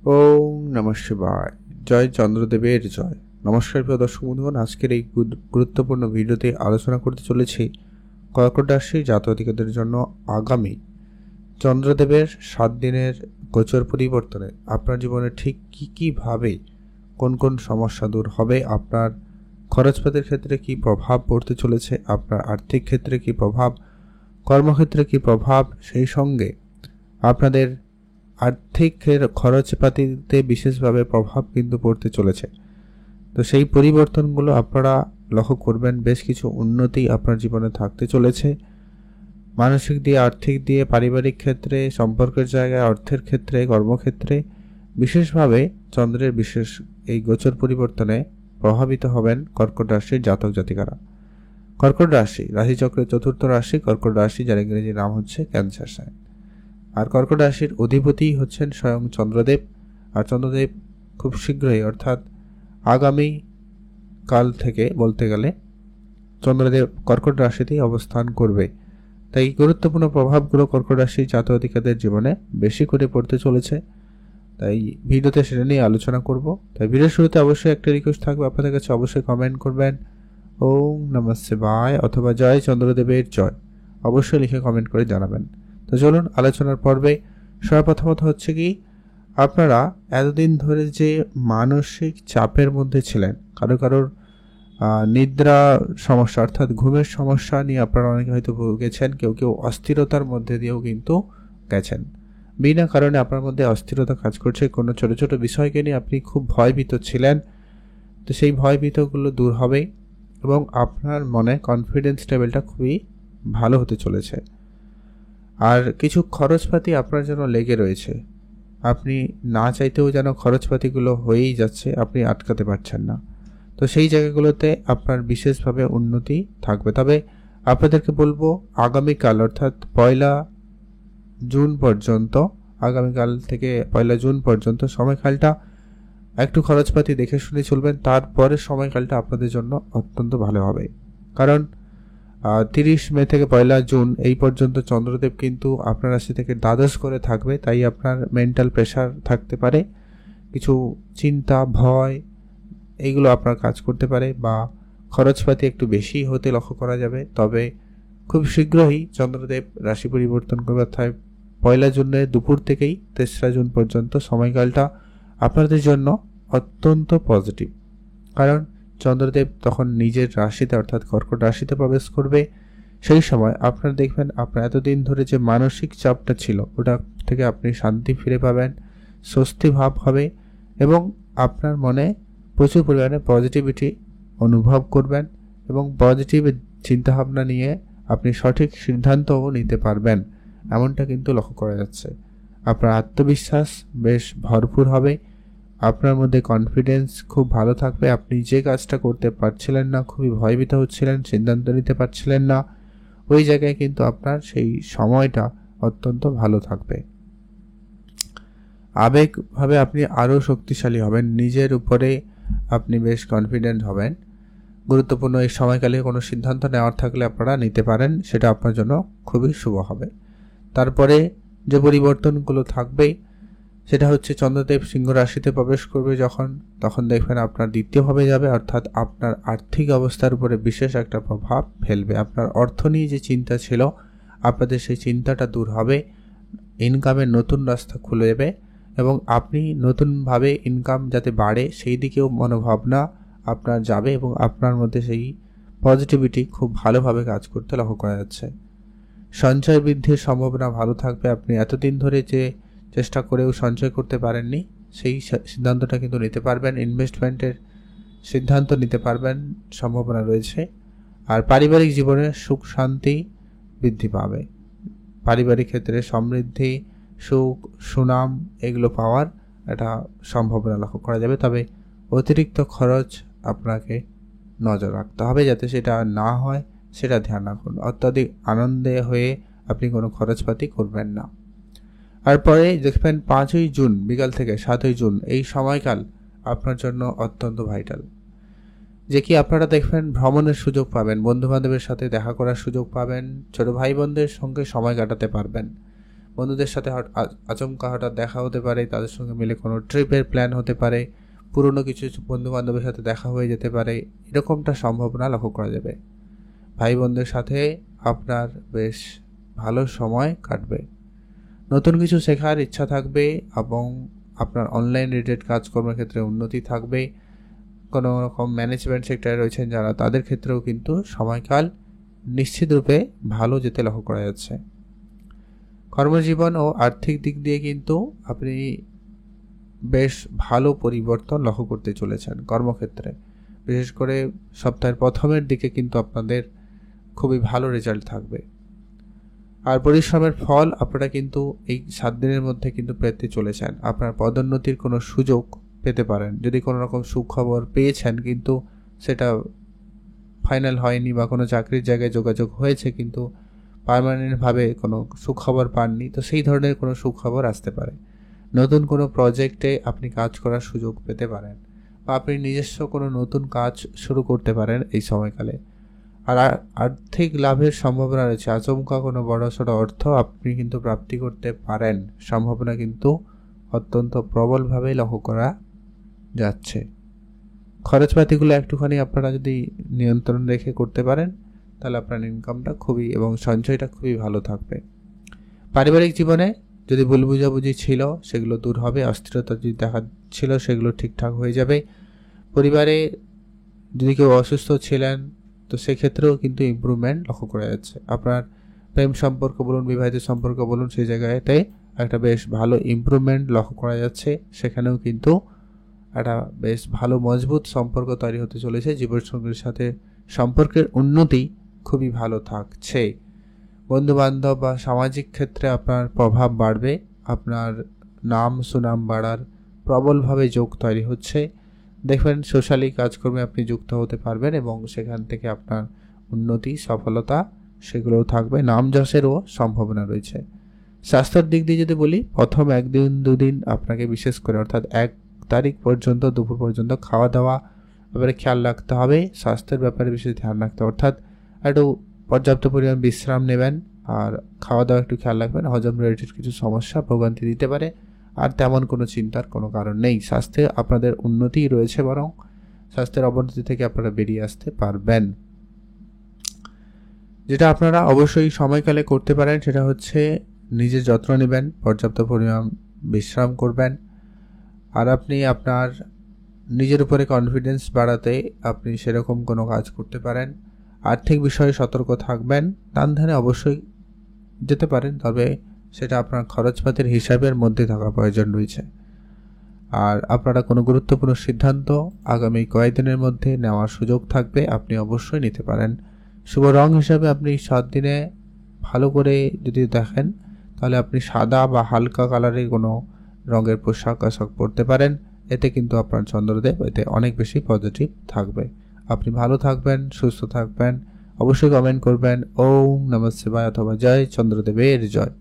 ওম নমঃ শিবায়। জয় চন্দ্রদেবের জয়। নমস্কার প্রিয় দর্শক বন্ধুগণ, আজকের এই গুরুত্বপূর্ণ ভিডিওতে আলোচনা করতে চলেছি কর্কট রাশির জাতক-জাতিকাদের জন্য আগামী চন্দ্রদেবের 7 দিনের গোচর পরিবর্তনে আপনার জীবনে ঠিক কীভাবে কোন কোন সমস্যা দূর হবে, আপনার খরচপাতির ক্ষেত্রে কি প্রভাব পড়তে চলেছে, আপনার আর্থিক ক্ষেত্রে কি প্রভাব, কর্মক্ষেত্রে কি প্রভাব, সেই সঙ্গে আপনাদের আর্থিক খরচপাতিতে বিশেষভাবে প্রভাব কিন্তু পড়তে চলেছে। তো সেই পরিবর্তনগুলো আপনারা লক্ষ্য করবেন। বেশ কিছু উন্নতি আপনার জীবনে থাকতে চলেছে, মানসিক দিয়ে, আর্থিক দিয়ে, পারিবারিক ক্ষেত্রে, সম্পর্কের জায়গায়, অর্থের ক্ষেত্রে, কর্মক্ষেত্রে। বিশেষভাবে চন্দ্রের বিশেষ এই গোচর পরিবর্তনে প্রভাবিত হবেন কর্কট রাশির জাতক জাতিকারা। কর্কট রাশি রাশিচক্রের চতুর্থ রাশি কর্কট রাশি, যার ইংরেজি নাম হচ্ছে ক্যান্সার সাইন। আর কর্কট রাশির অধিপতি হচ্ছেন স্বয়ং চন্দ্রদেব। আর চন্দ্রদেব খুব শীঘ্রই, অর্থাৎ আগামী কাল থেকে বলতে গেলে, চন্দ্রদেব কর্কট রাশিতেই অবস্থান করবে। তাই গুরুত্বপূর্ণ প্রভাবগুলো কর্কট রাশির জাতক-জাতিকাদের জীবনে বেশি করে পড়তে চলেছে। তাই ভিডিওতে সেটা নিয়ে আলোচনা করব। তাই ভিডিওর শুরুতে অবশ্যই একটা রিকোয়েস্ট থাকবে আপনাদের কাছে, অবশ্যই কমেন্ট করবেন ওম নমঃ শিবায় অথবা জয় চন্দ্রদেবের জয়, অবশ্যই লিখে কমেন্ট করে জানাবেন। তো চলুন আলোচনার পর্বে। সর্বপ্রথমত হচ্ছে কি, আপনারা এতদিন ধরে যে মানসিক চাপের মধ্যে ছিলেন, কারোর নিদ্রা সমস্যা অর্থাৎ ঘুমের সমস্যা নিয়ে আপনারা অনেকে হয়তো ভুগেছেন, কেউ অস্থিরতার মধ্যে দিয়েও কিন্তু গেছেন। বিনা কারণে আপনার মধ্যে অস্থিরতা কাজ করছে, কোনো ছোট ছোট বিষয়কে নিয়ে আপনি খুব ভয়ভীত ছিলেন। তো সেই ভয়ভীতগুলো দূর হবে এবং আপনার মনে কনফিডেন্স লেভেলটা খুবই ভালো হতে চলেছে। আর কিছু খরচপাতি আপনার জন্য লেগে রয়েছে, আপনি না চাইতেও যেন খরচপাতিগুলো হয়েই যাচ্ছে, আপনি আটকাতে পারছেন না। তো সেই জায়গাগুলোতে আপনার বিশেষভাবে উন্নতি থাকবে। তবে আপনাদেরকে বলবো, আগামীকাল অর্থাৎ 1 জুন পর্যন্ত, আগামীকাল থেকে 1 জুন পর্যন্ত সময়কালটা একটু খরচপাতি দেখে শুনে চলবেন। তারপরে সময়কালটা আপনাদের জন্য অত্যন্ত ভালো হবে, কারণ 30 মে থেকে 1 জুন এই পর্যন্ত চন্দ্রদেব কিন্তু আপনার রাশি থেকে দ্বাদশ করে থাকবে। তাই আপনার মেন্টাল প্রেশার থাকতে পারে, কিছু চিন্তা, ভয়, এইগুলো আপনার কাজ করতে পারে, বা খরচপাতি একটু বেশি হতে লক্ষ্য করা যাবে। তবে খুব শীঘ্রই চন্দ্রদেব রাশি পরিবর্তন করবে, অর্থাৎ 1 জুনের দুপুর থেকেই 3রা জুন পর্যন্ত সময়কালটা আপনাদের জন্য অত্যন্ত পজিটিভ। কারণ চন্দ্রদেব তখন নিজের রাশিতে অর্থাৎ কর্কট রাশিতে প্রবেশ করবে। সেই সময় আপনারা দেখবেন, আপনার এতদিন ধরে যে মানসিক চাপটা ছিল, ওটা থেকে আপনি শান্তি ফিরে পাবেন, স্বস্তি ভাব হবে এবং আপনার মনে প্রচুর পরিমাণে পজিটিভিটি অনুভব করবেন এবং পজিটিভ চিন্তাভাবনা নিয়ে আপনি সঠিক সিদ্ধান্তও নিতে পারবেন, এমনটা কিন্তু লক্ষ্য করা যাচ্ছে। আপনার আত্মবিশ্বাস বেশ ভরপুর হবে, আপনার মধ্যে কনফিডেন্স খুব ভালো থাকবে। আপনি যে কাজটা করতে পারছিলেন না, খুবই ভয়ভীত হচ্ছিলেন, সিদ্ধান্ত নিতে পারছিলেন না, ওই জায়গায় কিন্তু আপনার সেই সময়টা অত্যন্ত ভালো থাকবে। আবেগভাবে আপনি আরও শক্তিশালী হবেন, নিজের উপরে আপনি বেশ কনফিডেন্ট হবেন। গুরুত্বপূর্ণ এই সময়কালে কোনো সিদ্ধান্ত নেওয়ার থাকলে আপনারা নিতে পারেন, সেটা আপনার জন্য খুবই শুভ হবে। তারপরে যে পরিবর্তনগুলো থাকবে সেটা হচ্ছে, চন্দ্রদেব সিংহ রাশিতে প্রবেশ করবে তখন দেখবেন আপনার দ্বিতীয়ভাবে যাবে, অর্থাৎ আপনার আর্থিক অবস্থার উপরে বিশেষ একটা প্রভাব ফেলবে। আপনার অর্থ নিয়ে যে চিন্তা ছিল, আপনাদের সেই চিন্তাটা দূর হবে, ইনকামের নতুন রাস্তা খুলে যাবে এবং আপনি নতুনভাবে ইনকাম যাতে বাড়ে সেই দিকেও মনোভাবনা আপনার যাবে এবং আপনার মধ্যে সেই পজিটিভিটি খুব ভালোভাবে কাজ করতে লক্ষ্য করা যাচ্ছে। সঞ্চয় বৃদ্ধির সম্ভাবনা ভালো থাকবে। আপনি এতদিন ধরে যে চেষ্টা করেও সঞ্চয় করতে পারেননি, সেই সিদ্ধান্তটা কিন্তু নিতে পারবেন, ইনভেস্টমেন্টের সিদ্ধান্ত নিতে পারবেন, সম্ভাবনা রয়েছে। আর পারিবারিক জীবনে সুখ শান্তি বৃদ্ধি পাবে, পারিবারিক ক্ষেত্রে সমৃদ্ধি, সুখ, সুনাম এগুলো পাওয়ার একটা সম্ভাবনা লক্ষ্য করা যাবে। তবে অতিরিক্ত খরচ আপনাকে নজর রাখতে হবে, যাতে সেটা না হয়, সেটা ধ্যান রাখুন। অত্যাধিক আনন্দে হয়ে আপনি কোনো খরচপাতি করবেন না। আর পরে দেখবেন 5ই জুন বিকাল থেকে 7ই জুন এই সময়কাল আপনার জন্য অত্যন্ত ভাইটাল, যে কি আপনারা দেখবেন ভ্রমণের সুযোগ পাবেন, বন্ধু বান্ধবের সাথে দেখা করার সুযোগ পাবেন, ছোট ভাই বোনদের সঙ্গে সময় কাটাতে পারবেন, বন্ধুদের সাথে আচমকা হঠাৎ দেখা হতে পারে, তাদের সঙ্গে মিলে কোনো ট্রিপের প্ল্যান হতে পারে, পুরনো কিছু বন্ধু বান্ধবের সাথে দেখা হয়ে যেতে পারে, এরকমটা সম্ভাবনা লক্ষ্য করা যাবে। ভাই বোনদের সাথে আপনার বেশ ভালো সময় কাটবে। নতুন কিছু শেখার ইচ্ছা থাকবে এবং আপনার অনলাইন রিলেটেড কাজকর্মের ক্ষেত্রে উন্নতি থাকবে। কোনো রকম ম্যানেজমেন্ট সেক্টরে রয়েছেন যারা, তাদের ক্ষেত্রেও কিন্তু সময়কাল নিশ্চিতরূপে ভালো যেতে লক্ষ্য করা যাচ্ছে। কর্মজীবন ও আর্থিক দিক দিয়ে কিন্তু আপনি বেশ ভালো পরিবর্তন লক্ষ্য করতে চলেছেন কর্মক্ষেত্রে। বিশেষ করে সপ্তাহের প্রথমের দিকে কিন্তু আপনাদের খুবই ভালো রেজাল্ট থাকবে। আর পরিশ্রমের ফল আপনারা কিন্তু এই 7 দিনের মধ্যে কিন্তু পেতে চলেছেন। আপনার পদোন্নতির কোনো সুযোগ পেতে পারেন। যদি কোনো রকম সুখবর পেয়েছেন কিন্তু সেটা ফাইনাল হয়নি, বা কোনো চাকরির জায়গায় যোগাযোগ হয়েছে কিন্তু পার্মানেন্টভাবে কোনো সুখবর পাননি, তো সেই ধরনের কোনো সুখবর আসতে পারে। নতুন কোনো প্রজেক্টে আপনি কাজ করার সুযোগ পেতে পারেন, বা আপনি নিজস্ব কোনো নতুন কাজ শুরু করতে পারেন এই সময়কালে। আর আর্থিক লাভের সম্ভাবনা রয়েছে। আচমকা কোনো বড়সড় অর্থ আপনি কিন্তু প্রাপ্তি করতে পারেন, সম্ভাবনা কিন্তু অত্যন্ত প্রবলভাবে লক্ষ্য করা যাচ্ছে। খরচপাতিগুলো একটুখানি আপনারা যদি নিয়ন্ত্রণ রেখে করতে পারেন তাহলে আপনার ইনকামটা খুবই এবং সঞ্চয়টা খুবই ভালো থাকবে। পারিবারিক জীবনে যদি ভুল বুঝাবুঝি ছিল সেগুলো দূর হবে, অস্থিরতা যদি দেখা ছিল সেগুলো ঠিকঠাক হয়ে যাবে। পরিবারে যদি কেউ অসুস্থ ছিলেন তো সেক্ষেত্রেও কিন্তু ইমপ্রুভমেন্ট লক্ষ্য করা যাচ্ছে। আপনার প্রেম সম্পর্ক বলুন, বিবাহিত সম্পর্ক বলুন, সেই জায়গাতে একটা বেশ ভালো ইমপ্রুভমেন্ট লক্ষ্য করা যাচ্ছে। সেখানেও কিন্তু একটা বেশ ভালো মজবুত সম্পর্ক তৈরি হতে চলেছে। জীবনসঙ্গীর সাথে সম্পর্কের উন্নতি খুবই ভালো থাকছে। বন্ধুবান্ধব বা সামাজিক ক্ষেত্রে আপনার প্রভাব বাড়বে, আপনার নাম সুনাম বাড়ার প্রবলভাবে যোগ তৈরি হচ্ছে। দেখবেন সোশ্যালি কাজকর্মে আপনি যুক্ত হতে পারবেন এবং সেখান থেকে আপনার উন্নতি সফলতা সেগুলোও থাকবে। নাম যশেরও সম্ভাবনা রয়েছে। স্বাস্থ্যের দিক দিয়ে যদি বলি, প্রথম 1 দিন 2 দিন আপনাকে বিশেষ করে অর্থাৎ 1 তারিখ পর্যন্ত দুপুর পর্যন্ত খাওয়া দাওয়া ব্যাপারে খেয়াল রাখতে হবে। স্বাস্থ্যের ব্যাপারে বিশেষ ধ্যান রাখতে হবে, অর্থাৎ একটু পর্যাপ্ত পরিমাণ বিশ্রাম নেবেন আর খাওয়া দাওয়া একটু খেয়াল রাখবেন। হজম রিলেটেড কিছু সমস্যা ভোগান্তি দিতে পারে, আর তেমন কোনো চিন্তার কোনো কারণ নেই। স্বাস্থ্যে আপনাদের উন্নতিই রয়েছে, বরং স্বাস্থ্যের অবনতি থেকে আপনারা বেরিয়ে আসতে পারবেন। যেটা আপনারা অবশ্যই সময়কালে করতে পারেন সেটা হচ্ছে নিজের যত্ন নেবেন, পর্যাপ্ত পরিমাণ বিশ্রাম করবেন, আর আপনি আপনার নিজের উপরে কনফিডেন্স বাড়াতে আপনি সেরকম কোনো কাজ করতে পারেন। আর্থিক বিষয়ে সতর্ক থাকবেন। দান ধ্যানে অবশ্যই যেতে পারেন, তবে সেটা আপনার খরচপাতির হিসাবের মধ্যে থাকা প্রয়োজন রয়েছে। আর আপনারা কোনো গুরুত্বপূর্ণ সিদ্ধান্ত আগামী কয়েকদিনের মধ্যে নেওয়ার সুযোগ থাকবে, আপনি অবশ্যই নিতে পারেন। শুভ রং হিসাবে আপনি 7 দিনে ভালো করে যদি দেখেন তাহলে আপনি সাদা বা হালকা কালারের কোনো রঙের পোশাক আশাক পরতে পারেন। এতে কিন্তু আপনার চন্দ্রদেব এতে অনেক বেশি পজিটিভ থাকবে। আপনি ভালো থাকবেন, সুস্থ থাকবেন। অবশ্যই কমেন্ট করবেন ওম নমঃ শিবায় অথবা জয় চন্দ্রদেবের জয়।